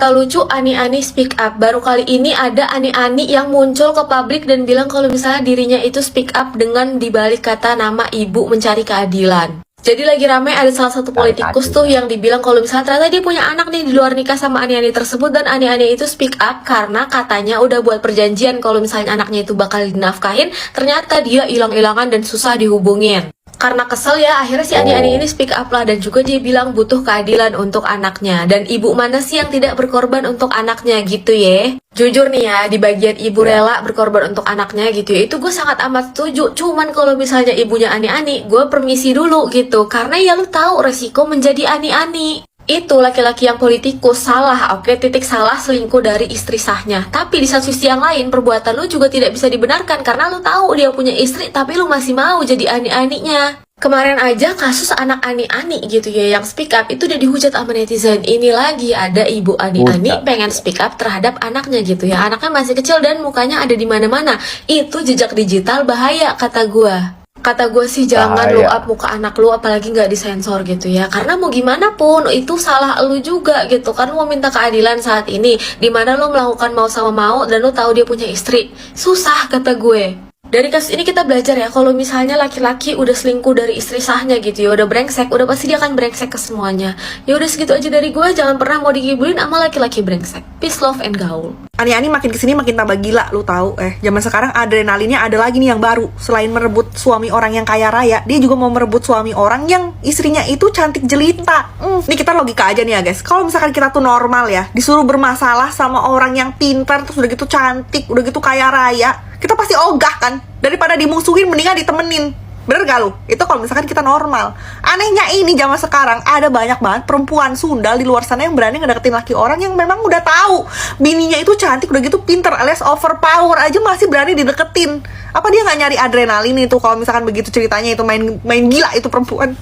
Tak lucu, Ani-Ani speak up. Baru kali ini ada Ani-Ani yang muncul ke publik dan bilang kalau misalnya dirinya itu speak up dengan dibalik kata nama ibu mencari keadilan. Jadi lagi ramai ada salah satu politikus tuh yang dibilang kalau misalnya ternyata dia punya anak nih di luar nikah sama Ani-Ani tersebut, dan Ani-Ani itu speak up karena katanya udah buat perjanjian kalau misalnya anaknya itu bakal dinafkahin, ternyata dia hilang-hilangan dan susah dihubungin. Karena kesel ya, akhirnya si Ani-Ani ini speak up lah, dan juga dia bilang butuh keadilan untuk anaknya. Dan ibu mana sih yang tidak berkorban untuk anaknya gitu ya? Jujur nih ya, di bagian ibu rela berkorban untuk anaknya gitu ya, itu gue sangat amat setuju. Cuman kalau misalnya ibunya Ani-Ani, gue permisi dulu gitu. Karena ya lu tahu resiko menjadi Ani-Ani. Itu laki-laki yang politikus salah, oke, titik salah, selingkuh dari istri sahnya. Tapi di satu sisi yang lain, perbuatan lu juga tidak bisa dibenarkan karena lu tahu dia punya istri tapi lu masih mau jadi Ani-Aninya. Kemarin aja kasus anak Ani-Ani gitu ya yang speak up itu udah dihujat sama netizen. Ini lagi ada ibu Ani-Ani pengen speak up terhadap anaknya gitu ya. Anaknya masih kecil dan mukanya ada di mana-mana. Itu jejak digital bahaya kata gua. Kata gue sih jangan lu up muka anak lu, apalagi nggak disensor gitu ya. Karena mau gimana pun itu salah lu juga gitu kan. Lu mau minta keadilan saat ini dimana lu melakukan mau sama mau dan lu tahu dia punya istri. Susah kata gue. Dari kasus ini kita belajar ya, kalau misalnya laki-laki udah selingkuh dari istri sahnya gitu ya, udah brengsek, udah pasti dia akan brengsek ke semuanya. Ya udah segitu aja dari gue, jangan pernah mau digibulin sama laki-laki brengsek. Peace, love, and gaul. Ani-Ani makin kesini makin tambah gila, lu tahu? Zaman sekarang adrenalinnya ada lagi nih yang baru. Selain merebut suami orang yang kaya raya, dia juga mau merebut suami orang yang istrinya itu cantik jelita. Nih kita logika aja nih ya guys. Kalau misalkan kita tuh normal ya, disuruh bermasalah sama orang yang pintar, terus udah gitu cantik, udah gitu kaya raya, kita pasti ogah kan? Daripada dimusuhin mendingan ditemenin. Bener gak lu? Itu kalau misalkan kita normal. Anehnya ini zaman sekarang ada banyak banget perempuan sundal di luar sana yang berani ngedeketin laki orang yang memang udah tahu bininya itu cantik, udah gitu pinter alias overpower aja masih berani dideketin. Apa dia nggak nyari adrenalin itu kalau misalkan begitu ceritanya itu main gila itu perempuan.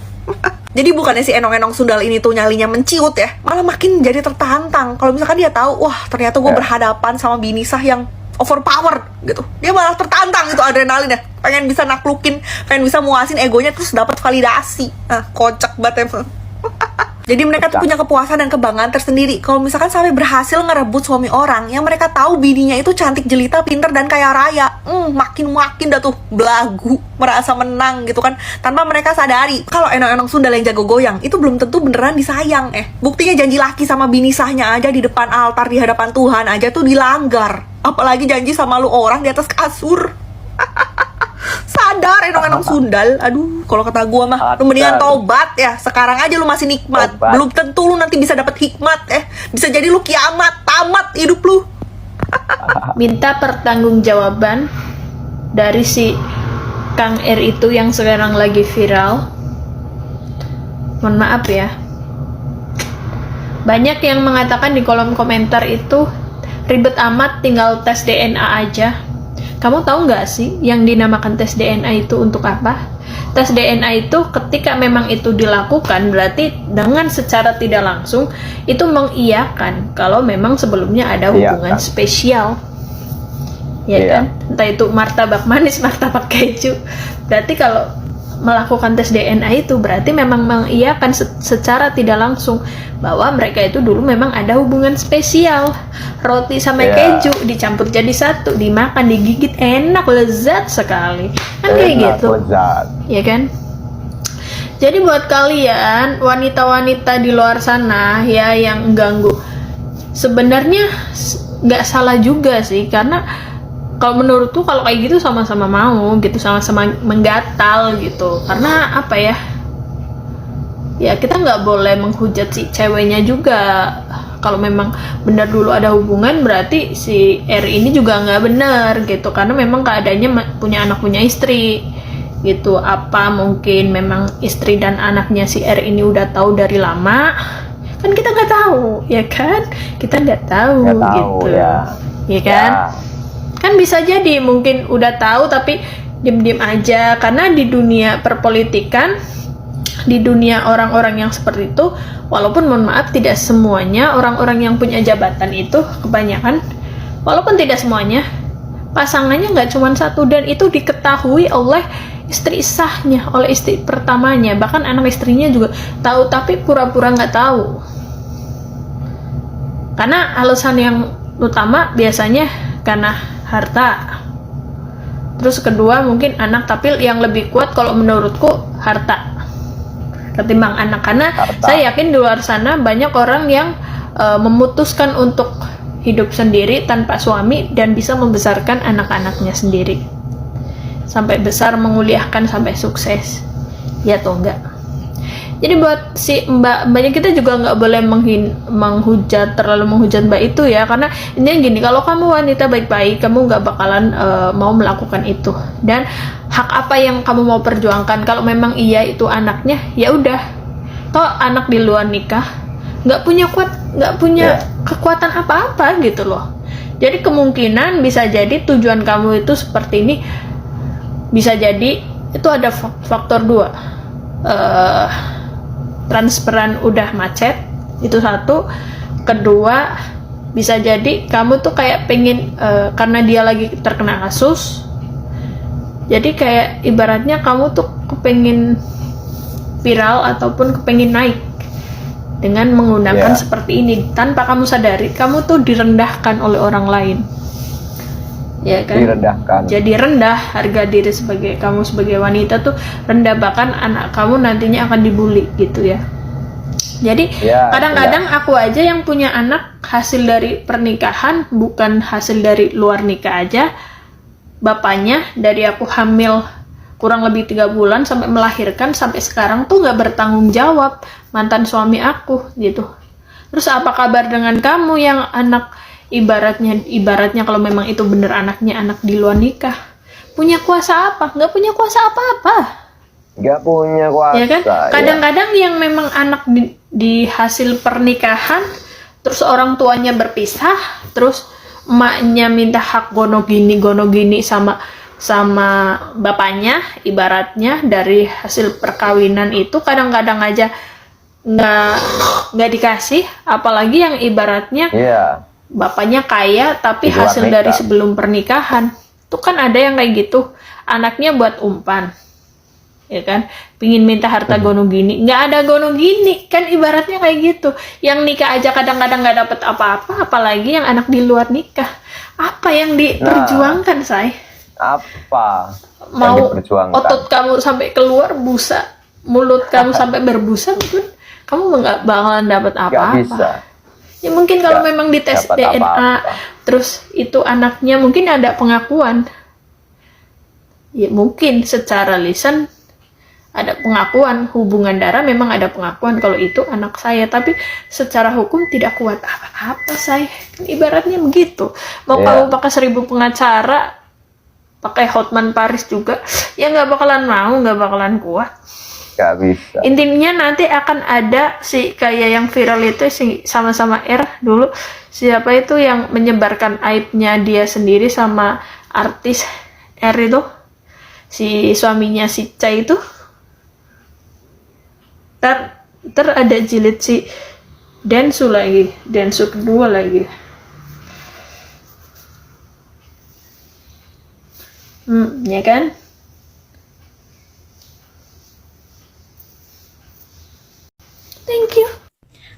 Jadi bukannya si enong-enong sundal ini tuh nyalinya menciut ya, malah makin jadi tertantang. Kalau misalkan dia tahu, wah ternyata gue berhadapan sama bini sah yang overpower gitu, dia malah tertantang itu adrenalin ya, pengen bisa naklukin, pengen bisa muasin egonya terus dapat validasi. Kocak banget emang. Jadi mereka tuh punya kepuasan dan kebanggaan tersendiri kalau misalkan sampai berhasil ngerebut suami orang yang mereka tahu bininya itu cantik jelita, pinter dan kaya raya. Makin dah tuh belagu, merasa menang gitu kan, tanpa mereka sadari kalau enong-enong sundal yang jago goyang itu belum tentu beneran disayang. Buktinya janji laki sama bini sahnya aja di depan altar di hadapan Tuhan aja tuh dilanggar, apalagi janji sama lu orang di atas kasur. Sadar enong-enong sundal. Aduh, kalau kata gua mah lu mendingan tobat ya. Sekarang aja lu masih nikmat. Belum tentu lu nanti bisa dapat hikmat. Bisa jadi lu kiamat, tamat hidup lu. Minta pertanggungjawaban dari si Kang R itu yang sekarang lagi viral. Mohon maaf ya. Banyak yang mengatakan di kolom komentar itu ribet amat, tinggal tes DNA aja. Kamu tahu nggak sih yang dinamakan tes DNA itu untuk apa? Tes DNA itu ketika memang itu dilakukan berarti dengan secara tidak langsung itu mengiyakan kalau memang sebelumnya ada hubungan spesial. Ya kan? Entah itu martabak manis, martabak keju. Berarti kalau melakukan tes DNA itu berarti memang mengiyakan secara tidak langsung bahwa mereka itu dulu memang ada hubungan spesial. Roti sama keju dicampur jadi satu, dimakan, digigit, enak, lezat sekali kan, kayak gitu ya kan. Jadi buat kalian wanita-wanita di luar sana ya yang ganggu, sebenarnya nggak salah juga sih, karena kalau menurutku kalau kayak gitu sama-sama mau gitu, sama-sama menggatal gitu. Karena apa ya, ya kita nggak boleh menghujat si ceweknya juga. Kalau memang benar dulu ada hubungan berarti si R ini juga nggak benar gitu, karena memang keadaannya punya anak punya istri gitu. Apa mungkin memang istri dan anaknya si R ini udah tahu dari lama, kan kita nggak tahu ya kan, kita nggak tahu gitu ya kan. Kan bisa jadi mungkin udah tahu tapi diem-diem aja, karena di dunia perpolitikan, di dunia orang-orang yang seperti itu, walaupun mohon maaf tidak semuanya orang-orang yang punya jabatan itu, kebanyakan, walaupun tidak semuanya, pasangannya nggak cuma satu, dan itu diketahui oleh istri sahnya, oleh istri pertamanya, bahkan anak istrinya juga tahu tapi pura-pura nggak tahu. Karena alasan yang utama biasanya karena harta. Terus kedua mungkin anak, tapi yang lebih kuat kalau menurutku harta ketimbang anak. Karena saya yakin di luar sana banyak orang yang memutuskan untuk hidup sendiri tanpa suami dan bisa membesarkan anak-anaknya sendiri sampai besar, menguliahkan sampai sukses, ya atau enggak. Jadi buat si mbaknya kita juga nggak boleh terlalu menghujat mbak itu ya, karena intinya gini, kalau kamu wanita baik-baik, kamu nggak bakalan mau melakukan itu. Dan hak apa yang kamu mau perjuangkan, kalau memang iya itu anaknya, ya udah, toh anak di luar nikah nggak punya kekuatan apa-apa gitu loh. Jadi kemungkinan bisa jadi tujuan kamu itu seperti ini, bisa jadi itu ada faktor dua. Transferan udah macet, itu satu. Kedua, bisa jadi kamu tuh kayak pengen karena dia lagi terkena kasus, jadi kayak ibaratnya kamu tuh kepengen viral ataupun kepengen naik dengan menggunakan seperti ini. Tanpa kamu sadari, kamu tuh direndahkan oleh orang lain, ya kan? Direndahkan. Jadi rendah harga diri kamu sebagai wanita tuh rendah, bahkan anak kamu nantinya akan dibully gitu ya. Jadi kadang-kadang aku aja yang punya anak hasil dari pernikahan, bukan hasil dari luar nikah aja. Bapaknya dari aku hamil kurang lebih 3 bulan sampai melahirkan sampai sekarang tuh nggak bertanggung jawab, mantan suami aku gitu. Terus apa kabar dengan kamu yang anak ibaratnya kalau memang itu bener anaknya, anak di luar nikah, punya kuasa apa? Nggak punya kuasa apa-apa. Nggak punya kuasa. Ya kan? Kadang-kadang yang memang anak di hasil pernikahan, terus orang tuanya berpisah, terus emaknya minta hak gono gini sama bapaknya, ibaratnya dari hasil perkawinan itu kadang-kadang aja nggak dikasih, apalagi yang ibaratnya bapaknya kaya tapi hasil dari sebelum pernikahan. Itu kan ada yang kayak gitu, anaknya buat umpan, ya kan, pingin minta harta gono gini, nggak ada gono gini kan, ibaratnya kayak gitu. Yang nikah aja kadang-kadang nggak dapet apa-apa, apalagi yang anak di luar nikah. Apa yang diperjuangkan, say? Apa mau otot kamu sampai keluar busa, mulut kamu sampai berbusa pun kamu nggak bakalan dapat apa-apa. Ya mungkin kalau memang dites DNA terus itu anaknya, mungkin ada pengakuan, ya mungkin secara lisan ada pengakuan, hubungan darah memang ada pengakuan kalau itu anak saya, tapi secara hukum tidak kuat apa-apa, saya ibaratnya begitu. Mau kamu pakai 1000 pengacara, pakai Hotman Paris juga, ya nggak bakalan kuat. Nggak bisa. Intinya nanti akan ada kayak yang viral itu sama-sama R dulu, siapa itu yang menyebarkan aibnya dia sendiri sama artis R itu, si suaminya si Ca itu. Ter ada jilid si Densu kedua lagi. Ya kan? Thank you.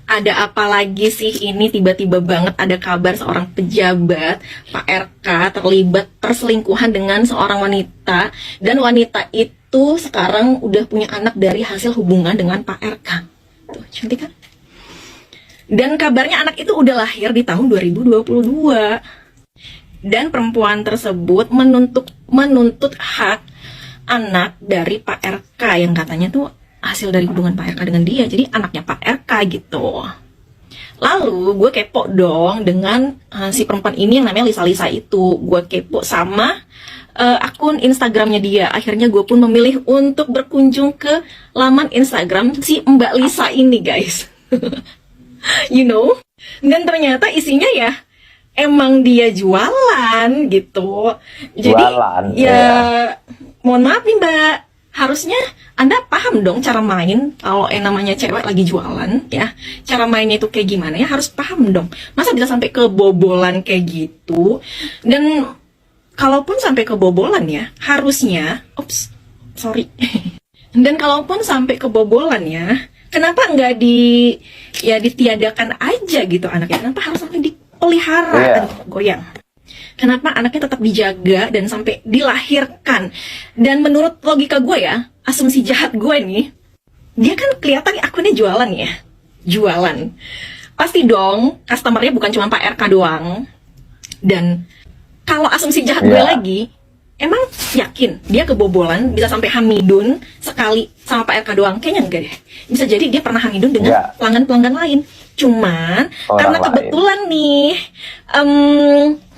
Ada apa lagi sih ini, tiba-tiba banget ada kabar seorang pejabat Pak RK terlibat perselingkuhan dengan seorang wanita, dan wanita itu sekarang udah punya anak dari hasil hubungan dengan Pak RK. Tuh, cantik kan? Dan kabarnya anak itu udah lahir di tahun 2022. Dan perempuan tersebut menuntut hak anak dari Pak RK yang katanya tuh hasil dari hubungan Pak RK dengan dia, jadi anaknya Pak RK gitu. Lalu gue kepo dong dengan si perempuan ini yang namanya Lisa itu. Gue kepo sama akun Instagramnya dia. Akhirnya gue pun memilih untuk berkunjung ke laman Instagram si Mbak Lisa ini, guys. You know? Dan ternyata isinya ya emang dia jualan gitu. Jadi ya mohon maaf nih Mbak, harusnya Anda paham dong cara main kalau namanya cewek lagi jualan ya. Cara mainnya itu kayak gimana ya, harus paham dong. Masa bisa sampai kebobolan kayak gitu? Dan kalaupun sampai kebobolan ya, harusnya dan kalaupun sampai kebobolan ya, Kenapa nggak ditiadakan aja gitu anaknya? Kenapa harus sampai dipelihara? Iya. Aduh, goyang. Kenapa anaknya tetap dijaga dan sampai dilahirkan? Dan menurut logika gue ya, asumsi jahat gue nih, dia kan kelihatan nih akunnya jualan ya. Jualan. Pasti dong, customernya bukan cuma Pak RK doang. Dan kalau asumsi jahat gue Iya. lagi, emang yakin dia kebobolan bisa sampai Hamidun sekali sama Pak RK doang? Kayaknya enggak deh. Bisa jadi dia pernah Hamidun dengan Enggak. pelanggan-pelanggan lain. Cuman Orang karena lain. kebetulan nih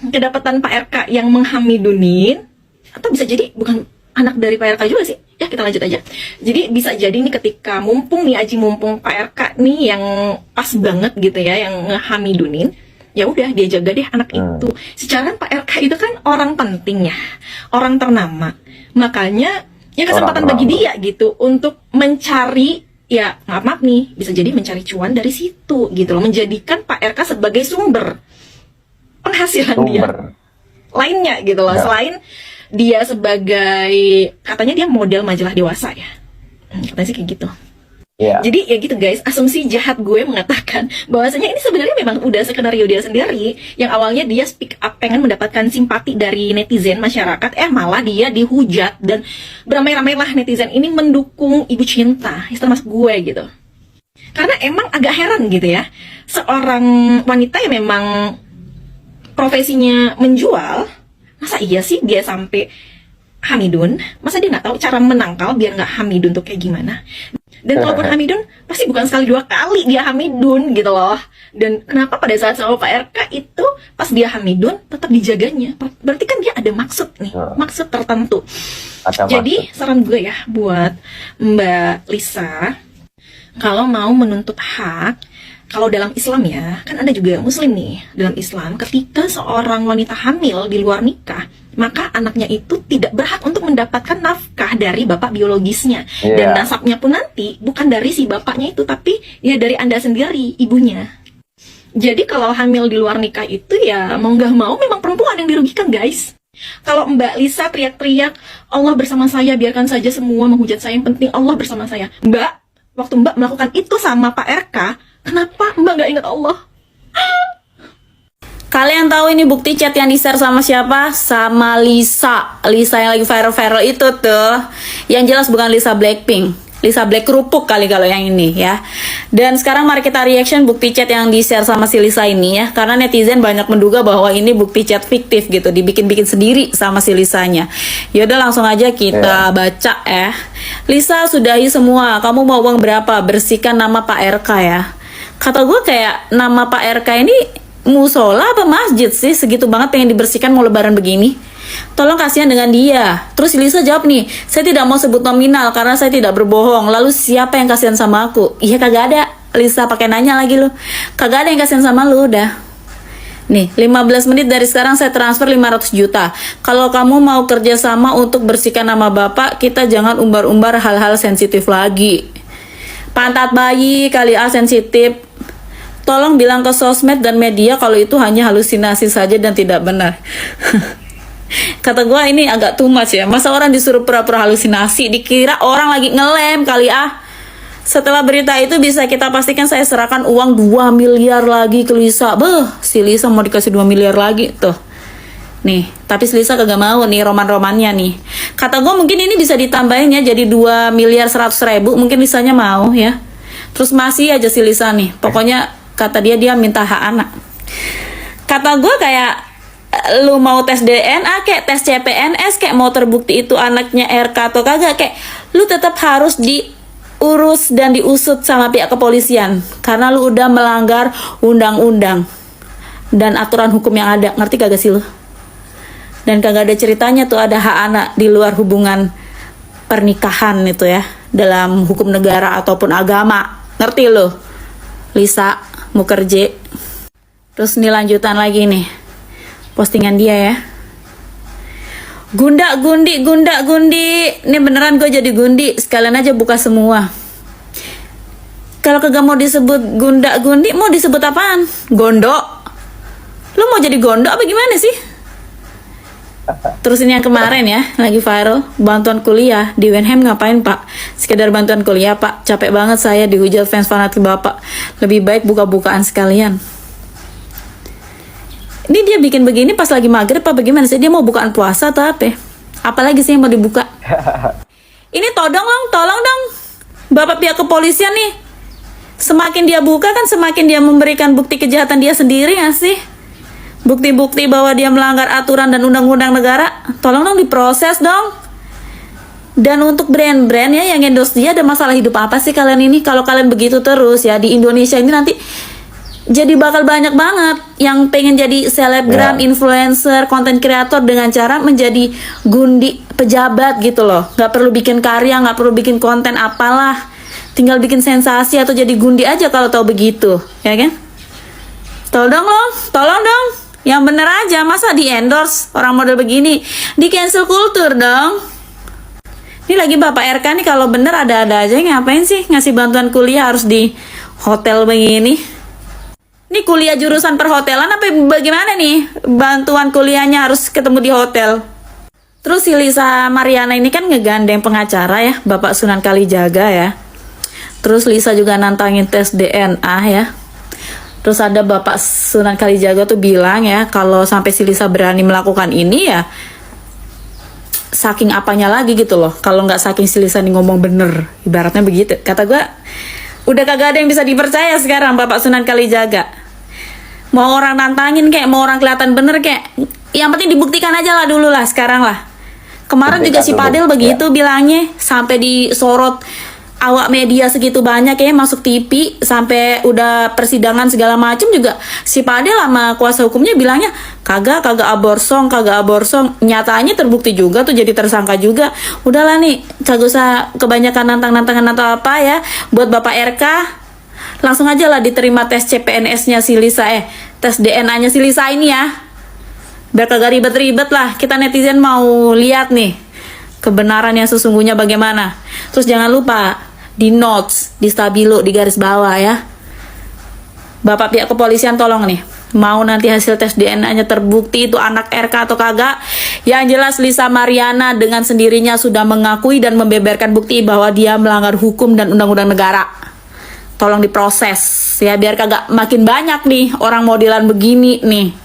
kedapatan Pak RK yang menghamidunin, atau bisa jadi bukan anak dari Pak RK juga sih. Ya kita lanjut aja. Jadi bisa jadi nih ketika mumpung nih Aji mumpung Pak RK nih yang pas banget gitu ya, yang ngehamidunin, ya udah dia jaga deh anak itu. Secara Pak RK itu kan orang penting ya, orang ternama. Makanya ya kesempatan Orang bagi ternama. dia gitu untuk mencari, ya maaf nih, bisa jadi mencari cuan dari situ gitu loh, menjadikan Pak RK sebagai sumber penghasilan dia Sumber. lainnya gitu loh, Ya. selain dia sebagai, katanya dia model majalah dewasa ya. Katanya sih kayak gitu. Iya. Jadi ya gitu guys, asumsi jahat gue mengatakan bahwasanya ini sebenarnya memang udah skenario dia sendiri, yang awalnya dia speak up pengen mendapatkan simpati dari netizen masyarakat, malah dia dihujat dan beramai-ramailah netizen ini mendukung ibu cinta, termasuk gue gitu. Karena emang agak heran gitu ya, seorang wanita yang memang profesinya menjual, masa iya sih dia sampai Hamidun? Masa dia nggak tahu cara menangkal biar nggak Hamidun tuh kayak gimana? Dan kalaupun Hamidun, pasti bukan sekali 2 kali dia Hamidun gitu loh. Dan kenapa pada saat sama Pak RK itu, pas dia Hamidun, tetap dijaganya? Berarti kan dia ada maksud nih, maksud tertentu. Ada Jadi maksud. saran gue ya buat Mbak Lisa, kalau mau menuntut hak, kalau dalam Islam ya, kan ada juga Muslim nih. Dalam Islam, ketika seorang wanita hamil di luar nikah, maka anaknya itu tidak berhak untuk mendapatkan nafkah dari bapak biologisnya. Iya. Dan nasabnya pun nanti bukan dari si bapaknya itu, tapi ya dari Anda sendiri, ibunya. Jadi kalau hamil di luar nikah itu ya mau nggak mau memang perempuan yang dirugikan guys. Kalau Mbak Lisa teriak-teriak, Allah bersama saya, biarkan saja semua menghujat saya, yang penting Allah bersama saya. Mbak, waktu Mbak melakukan itu sama Pak RK, kenapa Mbak nggak ingat Allah? Kalian tahu ini bukti chat yang di-share sama siapa? Sama Lisa. Lisa yang lagi viral-viral itu tuh. Yang jelas bukan Lisa Blackpink. Lisa Black kerupuk kali kalau yang ini ya. Dan sekarang mari kita reaction bukti chat yang di-share sama si Lisa ini ya. Karena netizen banyak menduga bahwa ini bukti chat fiktif gitu. Dibikin-bikin sendiri sama si Lisanya. Yaudah langsung aja kita baca ya. Lisa, sudahi semua. Kamu mau uang berapa? Bersihkan nama Pak RK ya. Kata gue kayak nama Pak RK ini musola apa masjid sih, segitu banget pengen dibersihkan mau lebaran begini. Tolong kasihan dengan dia. Terus Lisa jawab nih, saya tidak mau sebut nominal karena saya tidak berbohong. Lalu siapa yang kasihan sama aku? Iya kagak ada. Lisa pakai nanya lagi lu. Kagak ada yang kasihan sama lu udah. Nih, 15 menit dari sekarang saya transfer 500 juta. Kalau kamu mau kerja sama untuk bersihkan nama bapak, kita jangan umbar-umbar hal-hal sensitif lagi. Pantat bayi kali sensitif. Tolong bilang ke sosmed dan media kalau itu hanya halusinasi saja dan tidak benar. Kata gue ini agak too much ya. Masa orang disuruh pura-pura halusinasi, dikira orang lagi ngelem kali ah. Setelah berita itu bisa kita pastikan saya serahkan uang 2 miliar lagi ke Lisa. Beuh, si Lisa mau dikasih 2 miliar lagi tuh. Nih, tapi si Lisa kagak mau nih roman-romannya nih. Kata gue mungkin ini bisa ditambahin ya jadi 2 miliar 100 ribu. Mungkin Lisanya mau ya. Terus masih aja si Lisa nih. Pokoknya kata dia minta hak anak. Kata gue kayak lu mau tes DNA kayak tes CPNS kayak mau terbukti itu anaknya RK atau kagak kayak lu tetap harus diurus dan diusut sama pihak kepolisian karena lu udah melanggar undang-undang dan aturan hukum yang ada. Ngerti kagak sih lu? Dan kagak ada ceritanya tuh ada hak anak di luar hubungan pernikahan itu ya dalam hukum negara ataupun agama. Ngerti lu? Lisa Mukerje. Terus nih lanjutan lagi nih postingan dia ya. Gunda gundi. Ini beneran gue jadi gundi. Sekalian aja buka semua. Kalau kagak mau disebut gunda gundi, mau disebut apaan? Gondo. Lu mau jadi gondo apa gimana sih? Terus ini yang kemarin ya, lagi viral, bantuan kuliah di Wenham ngapain Pak? Sekedar bantuan kuliah Pak, capek banget saya dihujat fans fanatik Bapak. Lebih baik buka-bukaan sekalian. Ini dia bikin begini pas lagi maghrib apa bagaimana sih? Dia mau bukaan puasa atau apa? Apalagi sih yang mau dibuka? Ini tolong dong, Bapak pihak kepolisian nih. Semakin dia buka kan semakin dia memberikan bukti kejahatan dia sendiri nggak sih? Bukti-bukti bahwa dia melanggar aturan dan undang-undang negara, tolong dong diproses dong. Dan untuk brand-brand ya yang endorse dia, ada masalah hidup apa sih kalian ini? Kalau kalian begitu terus ya di Indonesia ini nanti jadi bakal banyak banget yang pengen jadi selebgram, influencer, konten kreator dengan cara menjadi gundi pejabat gitu loh. Nggak perlu bikin karya, nggak perlu bikin konten apalah, tinggal bikin sensasi atau jadi gundi aja kalau tahu begitu, ya kan? Tolong dong. Yang bener aja, masa di endorse orang model begini, di cancel kultur dong. Ini lagi Bapak RK nih kalau bener ada-ada aja, ngapain sih ngasih bantuan kuliah harus di hotel begini? Ini kuliah jurusan perhotelan apa bagaimana nih? Bantuan kuliahnya harus ketemu di hotel. Terus si Lisa Mariana ini kan ngegandeng pengacara ya, Bapak Sunan Kalijaga ya. Terus Lisa juga nantangin tes DNA ya. Terus ada Bapak Sunan Kalijaga tuh bilang ya, kalau sampai si Lisa berani melakukan ini ya, saking apanya lagi gitu loh. Kalau nggak saking si Lisa nih ngomong bener, ibaratnya begitu. Kata gue, udah kagak ada yang bisa dipercaya sekarang Bapak Sunan Kalijaga. Mau orang nantangin kek, mau orang kelihatan bener kek, yang penting dibuktikan aja lah dulu lah sekarang lah. Kemarin juga si Padel begitu bilangnya, sampai disorot awak media segitu banyak ya, masuk TV sampai udah persidangan segala macam juga si Padel sama kuasa hukumnya bilangnya kagak aborsong. Nyatanya terbukti juga tuh, jadi tersangka juga. Udahlah nih, kagak usah kebanyakan nantang-nantangan atau apa ya. Buat Bapak RK, langsung aja lah diterima tes CPNS-nya si Lisa, tes DNA-nya si Lisa ini ya. Biar kagak ribet-ribet lah, kita netizen mau lihat nih kebenaran yang sesungguhnya bagaimana. Terus jangan lupa di notes, di stabilo, di garis bawah ya. Bapak pihak kepolisian tolong nih, mau nanti hasil tes DNA-nya terbukti itu anak RK atau kagak, yang jelas Lisa Mariana dengan sendirinya sudah mengakui dan membeberkan bukti bahwa dia melanggar hukum dan undang-undang negara. Tolong diproses ya, biar kagak makin banyak nih orang modelan begini nih